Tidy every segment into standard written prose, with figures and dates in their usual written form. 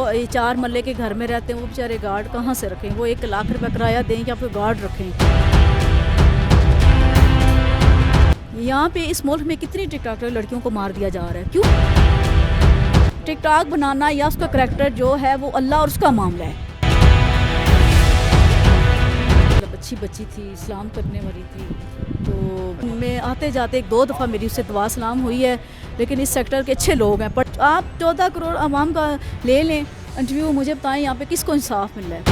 ये 4 मरले के घर में रहते हैं वो बेचारे गार्ड कहाँ से रखें? वो 1 लाख रुपये किराया दें या फिर गार्ड रखें? यहाँ पे इस मुल्क में कितनी टिकटॉकर लड़कियों को मार दिया जा रहा है, क्यों? टिकटॉक बनाना या उसका करैक्टर जो है वो अल्लाह और उसका मामला है। जब अच्छी बच्ची थी, इस्लाम करने वाली थी, तो मैं आते जाते 1-2 दफ़ा मेरी उससे दुआ सलाम हुई है, लेकिन इस सेक्टर के अच्छे लोग हैं। बट आप 14 करोड़ आवाम का ले लें इंटरव्यू, मुझे बताएं यहाँ पे किसको इंसाफ मिल रहा है?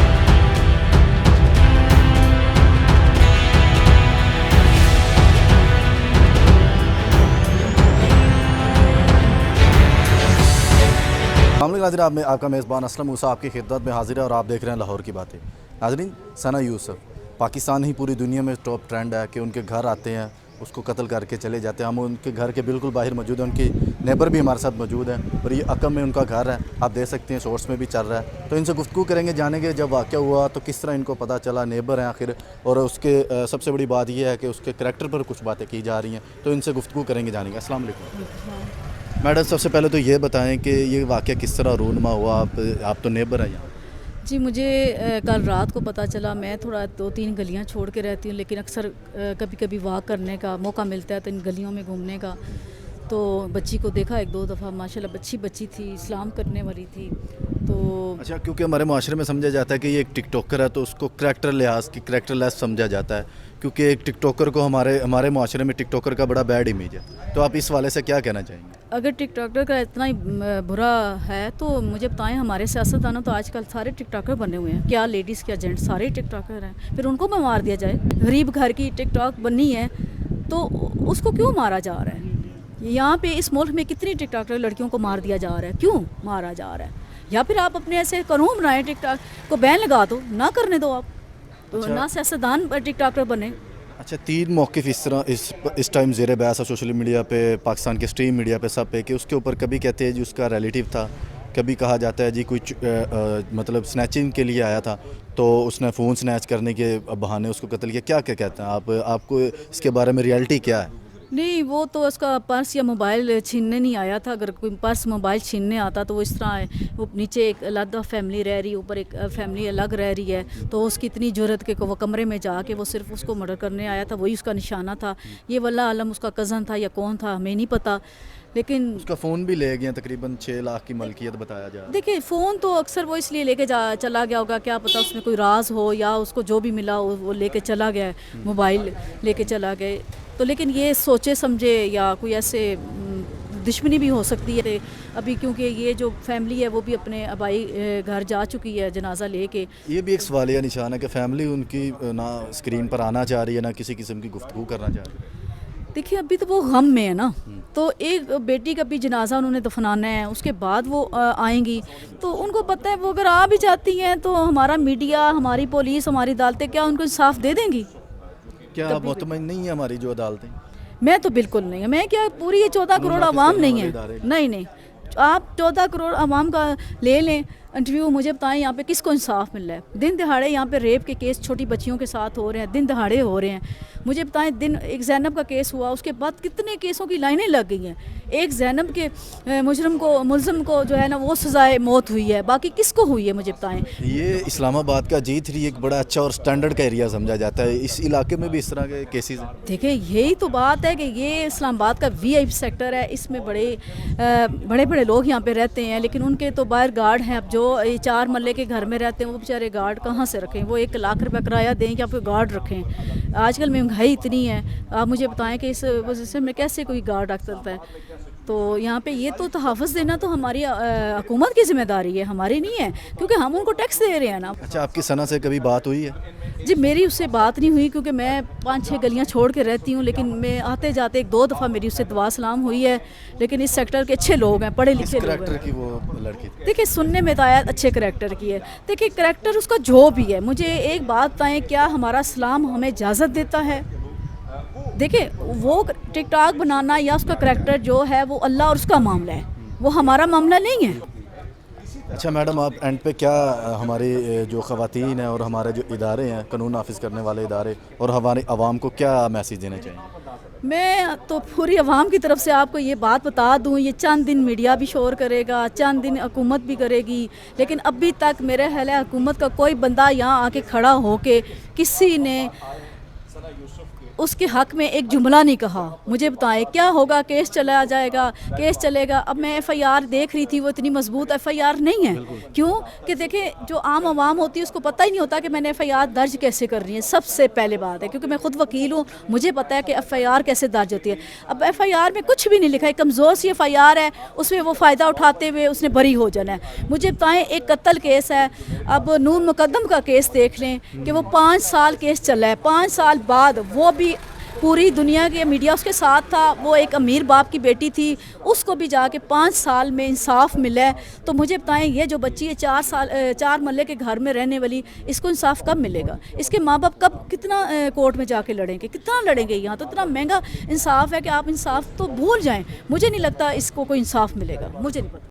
नाज़रीन, आप में आपका मेज़बान असलम मूसा आपकी खिदमत में हाजिर है और आप देख रहे हैं लाहौर की बातें। नाज़रीन, सना यूसुफ, पाकिस्तान ही पूरी दुनिया में टॉप ट्रेंड है कि उनके घर आते हैं, उसको कत्ल करके चले जाते हैं। हम उनके घर के बिल्कुल बाहर मौजूद हैं, उनकी नेबर भी हमारे साथ मौजूद हैं और ये अकम में उनका घर है, आप देख सकते हैं, शॉर्ट्स में भी चल रहा है। तो इनसे गुफ्तगू करेंगे, जानेंगे जब वाक़या हुआ तो किस तरह इनको पता चला, नेबर हैं आखिर, और उसके सबसे बड़ी बात यह है कि उसके करैक्टर पर कुछ बातें की जा रही हैं, तो इनसे गुफ्तगू करेंगे, जानेंगे। अस्सलाम वालेकुम मैडम, सबसे पहले तो ये बताएं कि ये वाक़या किस तरह रूनमा हुआ? आप तो नेबर हैं यहाँ। जी, मुझे कल रात को पता चला। मैं थोड़ा 2-3 गलियां छोड़ के रहती हूँ, लेकिन अक्सर कभी कभी वॉक करने का मौका मिलता है तो इन गलियों में घूमने का। तो बच्ची को देखा 1-2 दफ़ा, माशाल्लाह बच्ची थी, इस्लाम करने वाली थी। तो अच्छा, क्योंकि हमारे माशरे में समझा जाता है कि ये एक टिकटॉकर है तो उसको करैक्टर लिहाज की करैक्टरलेस समझा जाता है, क्योंकि एक टिकटॉकर को हमारे माशरे में टिकटॉकर का बड़ा बैड इमेज है। तो आप इस वाले से क्या कहना चाहेंगे? अगर टिकटॉकर का इतना ही बुरा है तो मुझे बताएं, हमारे सियासतदानों तो आजकल सारे टिकटॉकर बने हुए हैं, क्या लेडीज़ क्या जेंट्स सारे टिकटॉकर हैं, फिर उनको भी मार दिया जाए। गरीब घर की टिकटॉक बनी है तो उसको क्यों मारा जा रहा है? यहाँ पे इस मुल्क में कितनी टिकटॉकर लड़कियों को मार दिया जा रहा है, क्यों मारा जा रहा है? या फिर आप अपने ऐसे कानून बनाएं, टिकटॉक को बैन लगा दो, ना करने दो आप, तो अच्छा। ना सियासतदान टिकटॉकर बने। अच्छा, 3 मौक़िफ़ इस तरह इस टाइम ज़ेर बहस है सोशल मीडिया पे, पाकिस्तान के स्ट्रीम मीडिया पे, सब पे, कि उसके ऊपर कभी कहते हैं जी उसका रिलेटिव था, कभी कहा जाता है जी कुछ मतलब स्नैचिंग के लिए आया था तो उसने फ़ोन स्नैच करने के बहाने उसको कत्ल किया। क्या क्या कहते हैं आपको इसके बारे में रियलिटी क्या है? नहीं, वो तो उसका पर्स या मोबाइल छीनने नहीं आया था। अगर कोई पर्स मोबाइल छीनने आता तो वो इस तरह है, वो नीचे एक अलग फैमिली रह रही है, ऊपर एक फैमिली अलग रह रही है, तो उसकी इतनी ज़रूरत कि वो कमरे में जाके वो सिर्फ उसको मर्डर करने आया था, वही उसका निशाना था। ये वल्लाह आलम उसका कज़न था या कौन था हमें नहीं पता, लेकिन उसका फ़ोन भी ले गए, तकरीबन 6 लाख की मलकियत बताया जा रहा है। देखिए, फ़ोन तो अक्सर वो इसलिए लेके चला गया होगा, क्या पता उसमें कोई राज हो या उसको जो भी मिला वो लेके चला गया है, मोबाइल लेके चला गए तो। लेकिन ये सोचे समझे या कोई ऐसे दुश्मनी भी हो सकती है अभी, क्योंकि ये जो फैमिली है वो भी अपने अबाई घर जा चुकी है जनाजा लेके। ये भी एक सवालिया निशान है कि फैमिली उनकी ना स्क्रीन पर आना चाह रही है, ना किसी किस्म की गुफ्तगू करना चाह रही है। देखिए, अभी तो वो गम में है ना, तो एक बेटी का भी जनाजा उन्होंने दफनाना है, उसके बाद वो आएंगी, तो उनको पता है वो अगर आ भी जाती हैं तो हमारा मीडिया, हमारी पुलिस, हमारी अदालतें क्या उनको इंसाफ दे देंगी? क्या आप मुतमईन नहीं है हमारी जो अदालतें? मैं तो बिल्कुल नहीं है। मैं क्या, पूरी ये 14 करोड़ आवाम नहीं है, नहीं, आप 14 करोड़ आवाम का ले लें इंटरव्यू, मुझे बताएं यहाँ पे किसको इंसाफ मिल रहा है? दिन दहाड़े यहाँ पे रेप के केस छोटी बच्चियों के साथ हो रहे हैं, दिन दहाड़े हो रहे हैं। मुझे बताएं, एक ज़ैनब का केस हुआ, उसके बाद कितने केसों की लाइनें लग गई हैं। एक ज़ैनब के मुलज़म को जो है ना वो सज़ाए मौत हुई है, बाकी किसको हुई है मुझे बताएं? ये इस्लामाबाद का G3 एक बड़ा अच्छा और स्टैंडर्ड का एरिया समझा जाता है, इस इलाके में भी इस तरह के केसेस हैं। देखिए, यही तो बात है कि ये इस्लामाबाद का VIP सेक्टर है, इसमें बड़े बड़े लोग यहाँ पे रहते हैं, लेकिन उनके तो बाहर गार्ड हैं। अब जो ये 4 मरले के घर में रहते हैं वो बेचारे गार्ड कहाँ से रखें? वो 1 लाख रुपये किराया दें या फिर गार्ड रखें? आजकल महंगाई इतनी है, आप मुझे बताएं कि इस वजह से में कैसे कोई गार्ड रख सकता है? तो यहाँ पे ये तो तहफ़्फ़ुज़ देना तो हमारी हुकूमत की ज़िम्मेदारी है, हमारी नहीं है, क्योंकि हम उनको टैक्स दे रहे हैं ना। अच्छा, आपकी सना से कभी बात हुई है? जी, मेरी उससे बात नहीं हुई, क्योंकि मैं 5-6 गलियां छोड़ के रहती हूँ, लेकिन मैं आते जाते 1-2 दफ़ा मेरी उससे दुआ सलाम हुई है। लेकिन इस सेक्टर के अच्छे लोग हैं, पढ़े लिखे लोग करैक्टर हैं। की वो लड़की थी? देखिए, सुनने में तो आया अच्छे करैक्टर की है। देखिए, करैक्टर उसका जो भी है, मुझे एक बात बताएं, क्या हमारा इस्लाम हमें इजाज़त देता है? देखिए, वो टिकटॉक बनाना या उसका करैक्टर जो है वो अल्लाह और उसका मामला है, वो हमारा मामला नहीं है। अच्छा मैडम, आप एंड पे क्या हमारी जो ख़वातीन हैं और हमारे जो इदारे हैं, कानून नाफिज करने वाले इदारे, और हमारे आवाम को क्या मैसेज देना चाहिए? میں تو پوری عوام کی طرف سے آپ کو یہ بات بتا دوں، یہ چند دن میڈیا بھی شور کرے گا، چند دن حکومت بھی کرے گی، لیکن ابھی تک میرے خیال ہے حکومت کا کوئی بندہ یہاں آ کے کھڑا ہو کے کسی نے اس کے حق میں ایک جملہ نہیں کہا۔ مجھے بتائیں کیا ہوگا؟ کیس چلا جائے گا، کیس چلے گا۔ اب میں ایف آئی آر دیکھ رہی تھی، وہ اتنی مضبوط ایف آئی آر نہیں ہے۔ کیوں کہ دیکھیں جو عام عوام ہوتی ہے اس کو پتہ ہی نہیں ہوتا کہ میں نے ایف آئی آر درج کیسے کر رہی ہے۔ سب سے پہلے بات ہے، کیونکہ میں خود وکیل ہوں، مجھے پتہ ہے کہ ایف آئی آر کیسے درج ہوتی ہے۔ اب ایف آئی آر میں کچھ بھی نہیں لکھا ہے، کمزور سی ایف آئی آر ہے، اس میں وہ فائدہ اٹھاتے ہوئے اس نے بری ہو جانا ہے۔ مجھے بتائیں ایک قتل کیس ہے، اب نون مقدم کا کیس دیکھ لیں کہ وہ 5 سال کیس چلا ہے، 5 سال بعد وہ بھی پوری دنیا کے میڈیا اس کے ساتھ تھا، وہ ایک امیر باپ کی بیٹی تھی، اس کو بھی جا کے 5 سال میں انصاف ملا ہے۔ تو مجھے بتائیں یہ جو بچی ہے 4 محلے کے گھر میں رہنے والی، اس کو انصاف کب ملے گا؟ اس کے ماں باپ کب کتنا کورٹ میں جا کے لڑیں گے، کتنا لڑیں گے؟ یہاں تو اتنا مہنگا انصاف ہے کہ آپ انصاف تو بھول جائیں۔ مجھے نہیں لگتا اس کو کوئی انصاف ملے گا، مجھے نہیں پتا۔